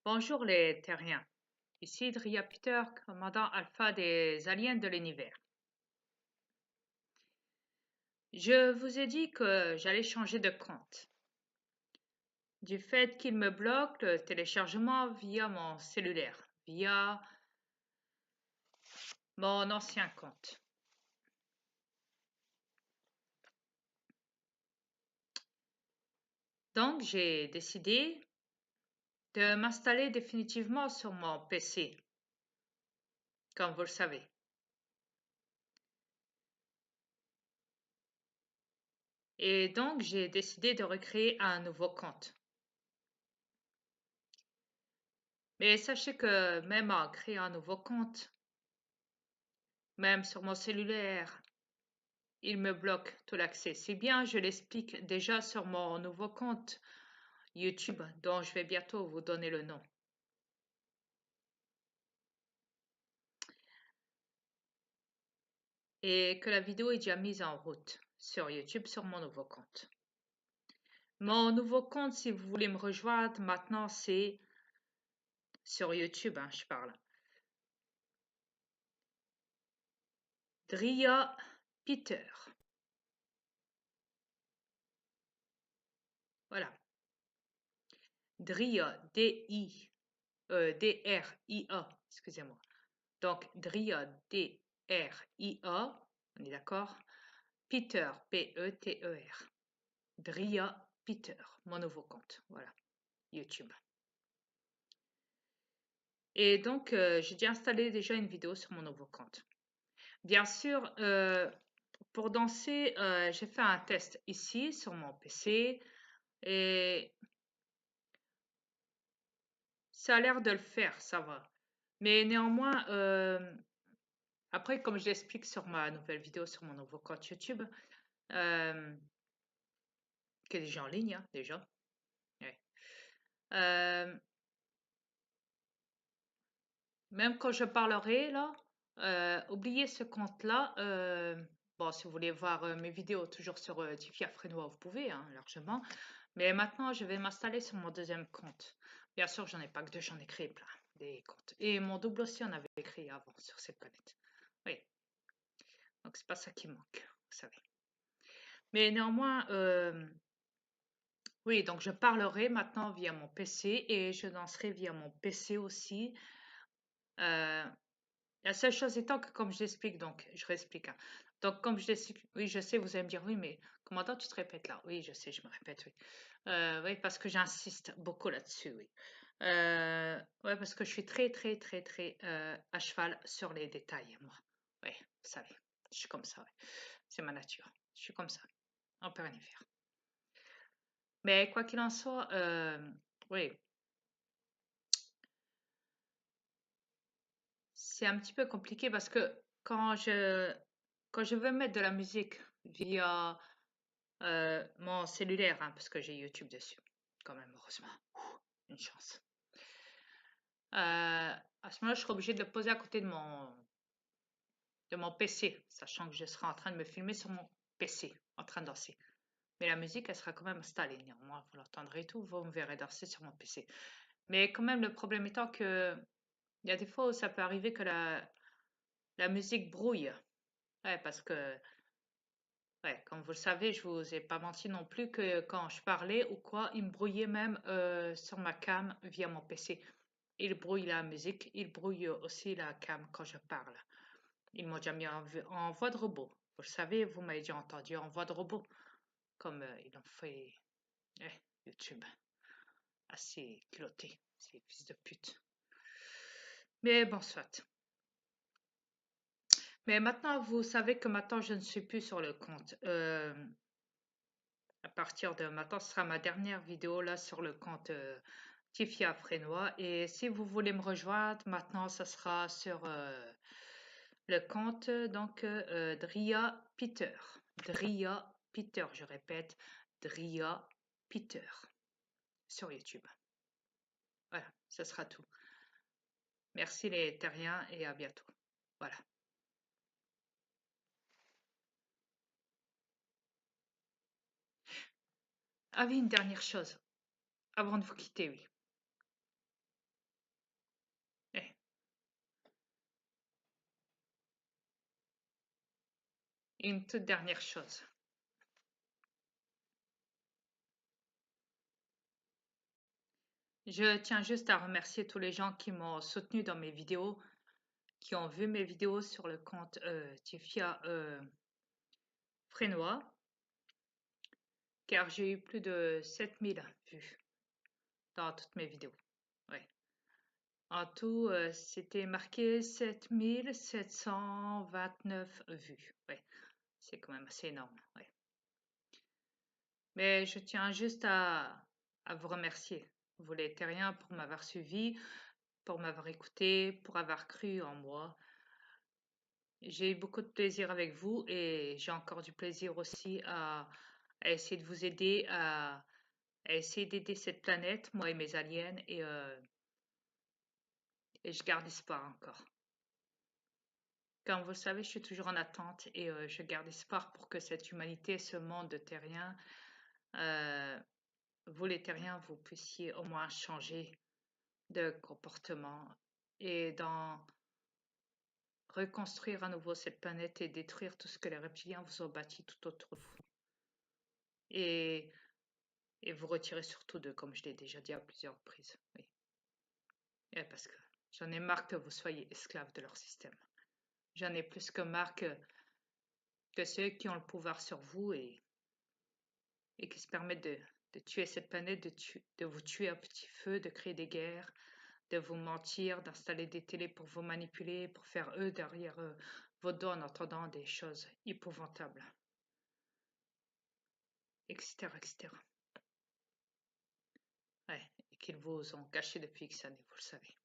Bonjour les terriens, ici Dria Peter, commandant alpha des aliens de l'univers. Je vous ai dit que j'allais changer de compte. Du fait qu'il me bloque le téléchargement via mon cellulaire, via mon ancien compte. Donc j'ai décidé de m'installer définitivement sur mon PC, comme vous le savez. Et donc j'ai décidé de recréer un nouveau compte. Mais sachez que même en créant un nouveau compte, même sur mon cellulaire, il me bloque tout l'accès. C'est bien, je l'explique déjà sur mon nouveau compte YouTube, dont je vais bientôt vous donner le nom. Et que la vidéo est déjà mise en route sur YouTube sur mon nouveau compte. Mon nouveau compte, si vous voulez me rejoindre maintenant, c'est sur YouTube, je parle. Dria Peter. Voilà. Dria, D-R-I-A, excusez-moi. Donc, Dria, D-R-I-A, on est d'accord? Peter, P-E-T-E-R. Dria Peter, mon nouveau compte, voilà, YouTube. Et donc, j'ai déjà installé déjà une vidéo sur mon nouveau compte. Bien sûr, pour danser, j'ai fait un test ici sur mon PC et ça a l'air de le faire, ça va. Mais néanmoins, après, comme je l'explique sur ma nouvelle vidéo sur mon nouveau compte YouTube, qui est déjà en ligne, déjà. Ouais. Même quand je parlerai, là, oubliez ce compte-là. Bon, si vous voulez voir mes vidéos toujours sur Tifia Frénois, vous pouvez, largement. Mais maintenant, je vais m'installer sur mon deuxième compte. Bien sûr, j'en ai pas que deux, j'en ai créé plein, des comptes. Et mon double aussi, on avait créé avant sur cette planète. Oui, donc c'est pas ça qui manque, vous savez. Mais néanmoins, oui, donc je parlerai maintenant via mon PC et je danserai via mon PC aussi. Euh, La seule chose étant que, comme je l'explique, donc je réexplique. Donc, comme je l'explique, oui, je sais, vous allez me dire, oui, mais commandant, tu te répètes là. Oui, je sais, je me répète, oui. Oui, parce que j'insiste beaucoup là-dessus, oui. Ouais, parce que je suis très, très, très, très à cheval sur les détails, moi. Oui, vous savez, je suis comme ça, ouais. C'est ma nature. Je suis comme ça. On peut rien y faire. Mais quoi qu'il en soit, oui, c'est un petit peu compliqué parce que quand je veux mettre de la musique via mon cellulaire, parce que j'ai YouTube dessus, quand même, heureusement. Une chance. À ce moment-là, je serai obligée de le poser à côté de mon PC, sachant que je serai en train de me filmer sur mon PC, en train de danser. Mais la musique, elle sera quand même installée. Néanmoins, vous l'entendrez et tout, vous me verrez danser sur mon PC. Mais quand même, le problème étant que il y a des fois où ça peut arriver que la musique brouille. Ouais, parce que, ouais, comme vous le savez, je vous ai pas menti non plus que quand je parlais ou quoi, il me brouillait même sur ma cam via mon PC. Il brouille la musique, il brouille aussi la cam quand je parle. Ils m'ont déjà mis en voix de robot. Vous le savez, vous m'avez déjà entendu en voix de robot, comme ils ont fait YouTube. Assez culotté, ces fils de pute. Mais bon, soit. Mais maintenant, vous savez que maintenant, je ne suis plus sur le compte. À partir de maintenant, ce sera ma dernière vidéo là sur le compte Tifia Frénois. Et si vous voulez me rejoindre, maintenant, ce sera sur le compte donc Dria Peter. Dria Peter, je répète, Dria Peter sur YouTube. Voilà, ce sera tout. Merci les terriens et à bientôt. Voilà. Ah oui, une dernière chose, avant de vous quitter, oui. Une toute dernière chose. Je tiens juste à remercier tous les gens qui m'ont soutenu dans mes vidéos, qui ont vu mes vidéos sur le compte Tifia Frénois, car j'ai eu plus de 7000 vues dans toutes mes vidéos. Ouais. En tout, c'était marqué 7729 vues. Ouais. C'est quand même assez énorme. Ouais. Mais je tiens juste à vous remercier, vous les terriens, pour m'avoir suivi, pour m'avoir écouté, pour avoir cru en moi. J'ai eu beaucoup de plaisir avec vous et j'ai encore du plaisir aussi à essayer de vous aider, à essayer d'aider cette planète, moi et mes aliens, et je garde espoir encore. Comme vous le savez, je suis toujours en attente et je garde espoir pour que cette humanité, ce monde de terriens, euh, vous les terriens, vous puissiez au moins changer de comportement et d'en reconstruire à nouveau cette planète et détruire tout ce que les reptiliens vous ont bâti tout autour de vous. Et, et vous retirer surtout d'eux, comme je l'ai déjà dit à plusieurs reprises. Oui. Et parce que j'en ai marre que vous soyez esclaves de leur système. J'en ai plus que marre que ceux qui ont le pouvoir sur vous et qui se permettent de tuer cette planète, de vous tuer à petit feu, de créer des guerres, de vous mentir, d'installer des télés pour vous manipuler, pour faire eux derrière vos dos en entendant des choses épouvantables, etc., etc. Ouais, et qu'ils vous ont caché depuis X années, vous le savez.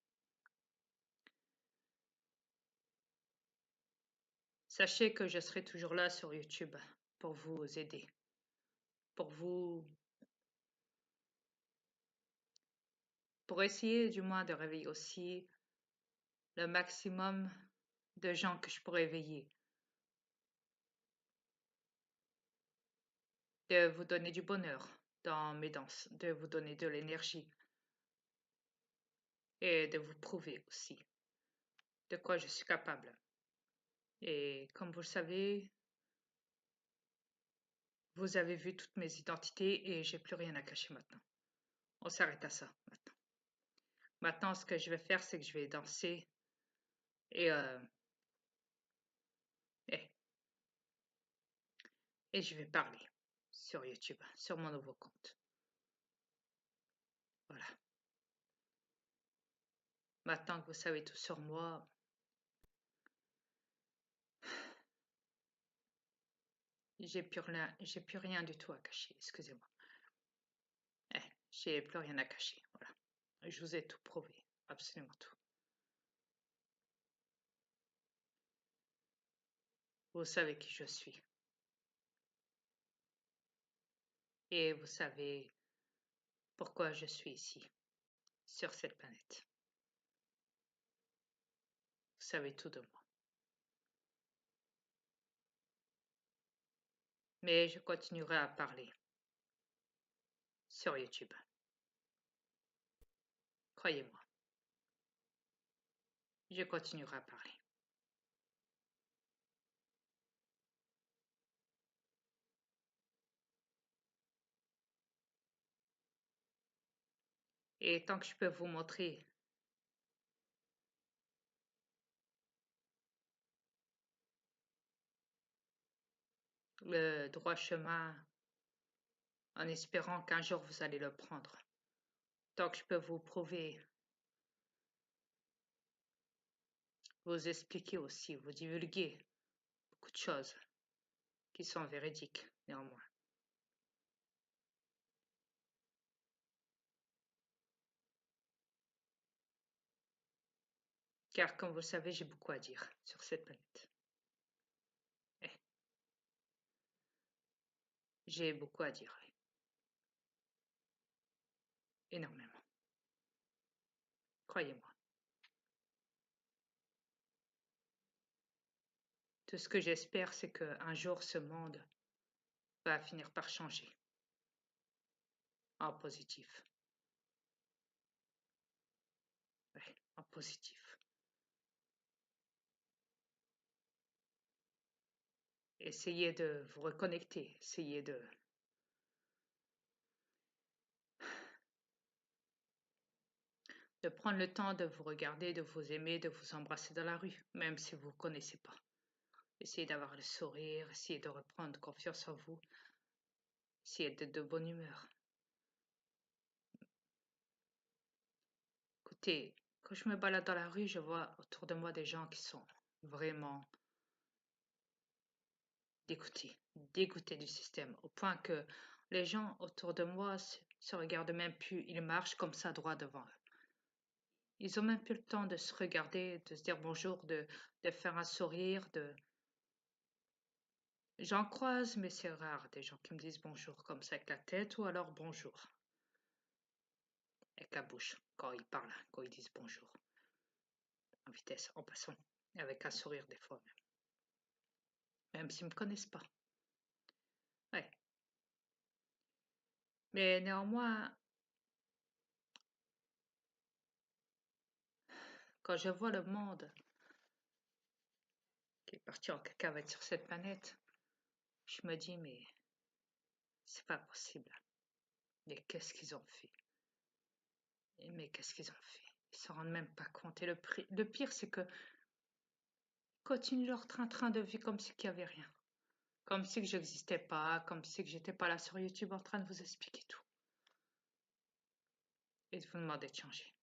Sachez que je serai toujours là sur YouTube pour vous aider, pour essayer du moins de réveiller aussi le maximum de gens que je pourrais éveiller, de vous donner du bonheur dans mes danses, de vous donner de l'énergie et de vous prouver aussi de quoi je suis capable. Et comme vous le savez, vous avez vu toutes mes identités et j'ai plus rien à cacher maintenant. On s'arrête à ça maintenant. Maintenant, ce que je vais faire, c'est que je vais danser et, euh, et, et je vais parler sur YouTube, sur mon nouveau compte. Voilà. Maintenant que vous savez tout sur moi, j'ai plus rien du tout à cacher. Excusez-moi. J'ai plus rien à cacher. Voilà. Je vous ai tout prouvé, absolument tout. Vous savez qui je suis. Et vous savez pourquoi je suis ici, sur cette planète. Vous savez tout de moi. Mais je continuerai à parler sur YouTube. Croyez-moi. Je continuerai à parler. Et tant que je peux vous montrer le droit chemin en espérant qu'un jour vous allez le prendre, tant que je peux vous prouver, vous expliquer aussi, vous divulguer beaucoup de choses qui sont véridiques néanmoins. Car comme vous le savez, j'ai beaucoup à dire sur cette planète. J'ai beaucoup à dire. Énormément. Croyez-moi. Tout ce que j'espère, c'est qu'un jour, ce monde va finir par changer en positif. Ouais, en positif. essayez de vous reconnecter, essayez de prendre le temps de vous regarder, de vous aimer, de vous embrasser dans la rue, même si vous ne connaissez pas. Essayez d'avoir le sourire, essayez de reprendre confiance en vous, essayez d'être de bonne humeur. Écoutez, quand je me balade dans la rue, je vois autour de moi des gens qui sont vraiment dégoûtés du système, au point que les gens autour de moi se regardent même plus, ils marchent comme ça droit devant eux. Ils ont même plus le temps de se regarder, de se dire bonjour, de faire un sourire, J'en croise, mais c'est rare, des gens qui me disent bonjour comme ça avec la tête, ou alors bonjour avec la bouche, quand ils parlent, quand ils disent bonjour, en vitesse, en passant, avec un sourire des fois même s'ils ne me connaissent pas. Ouais. Mais néanmoins, quand je vois le monde qui est parti en cacahuète sur cette planète, je me dis, mais c'est pas possible. Mais qu'est-ce qu'ils ont fait? Mais qu'est-ce qu'ils ont fait? Ils s'en rendent même pas compte. Et le pire, c'est que continuent leur train-train de vie comme si qu'il n'y avait rien. Comme si que j'existais pas, comme si que j'étais pas là sur YouTube en train de vous expliquer tout. Et de vous demander de changer.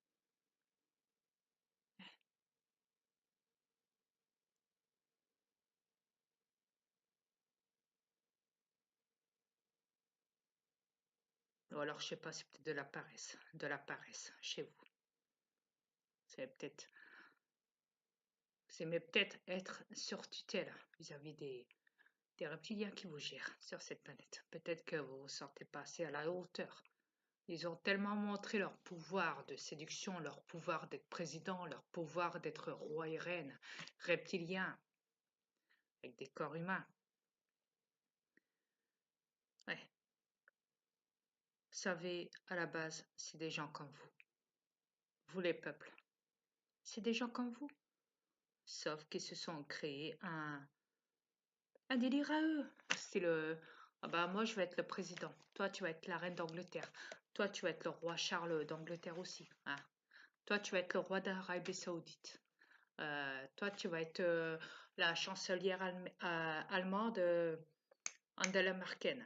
Ou alors, je sais pas, c'est peut-être de la paresse chez vous. C'est peut-être, c'est mais peut-être être sur tutelle vis-à-vis des reptiliens qui vous gèrent sur cette planète. Peut-être que vous ne vous sentez pas assez à la hauteur. Ils ont tellement montré leur pouvoir de séduction, leur pouvoir d'être président, leur pouvoir d'être roi et reine, reptiliens, avec des corps humains. Ouais. Vous savez, à la base, c'est des gens comme vous. Vous les peuples. C'est des gens comme vous. Sauf qu'ils se sont créés un délire à eux. C'est ah bah moi je vais être le président. Toi tu vas être la reine d'Angleterre. Toi tu vas être le roi Charles d'Angleterre aussi. Hein. Toi tu vas être le roi d'Arabie Saoudite. Toi tu vas être la chancelière allemande Angela Merkel.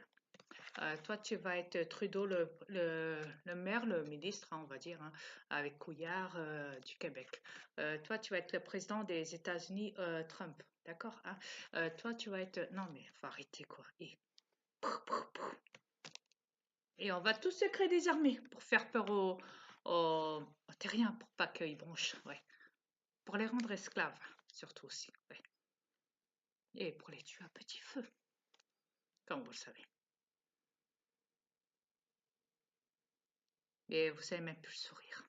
Toi, tu vas être Trudeau, le maire, le ministre, hein, on va dire, hein, avec Couillard du Québec. Toi, tu vas être le président des États-Unis, Trump, d'accord, hein. Toi, tu vas être... Non, mais faut arrêter, quoi. Et on va tous se créer des armées pour faire peur aux terriens, pour pas qu'ils bronchent, ouais. Pour les rendre esclaves, surtout aussi, ouais. Et pour les tuer à petit feu, comme vous le savez. Et vous savez même plus le sourire.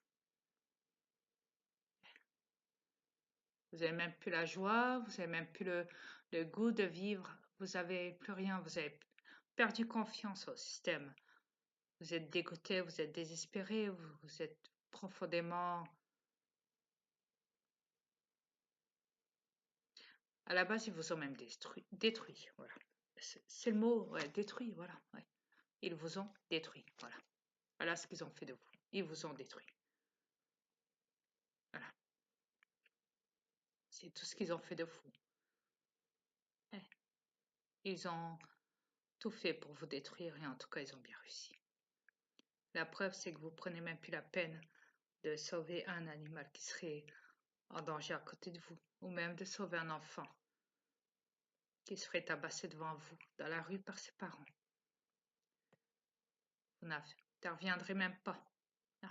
Vous n'avez même plus la joie, vous n'avez même plus le goût de vivre, vous n'avez plus rien, vous avez perdu confiance au système. Vous êtes dégoûté, vous êtes désespéré, vous êtes profondément... À la base, ils vous ont même détruit, voilà. C'est le mot, ouais, détruit, voilà. Ouais. Ils vous ont détruit, voilà. Voilà ce qu'ils ont fait de vous. Ils vous ont détruit. Voilà. C'est tout ce qu'ils ont fait de vous. Ouais. Ils ont tout fait pour vous détruire et en tout cas, ils ont bien réussi. La preuve, c'est que vous prenez même plus la peine de sauver un animal qui serait en danger à côté de vous, ou même de sauver un enfant qui se ferait tabasser devant vous dans la rue par ses parents. Vous n'interviendrez même pas. Non.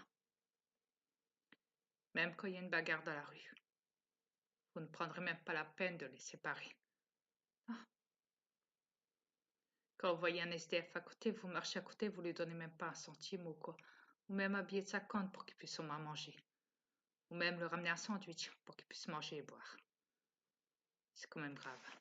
Même quand il y a une bagarre dans la rue, vous ne prendrez même pas la peine de les séparer. Ah. Quand vous voyez un SDF à côté, vous marchez à côté, vous lui donnez même pas un centime ou quoi. Ou même un billet de 50 pour qu'il puisse au moins manger. Ou même le ramener un sandwich pour qu'il puisse manger et boire. C'est quand même grave.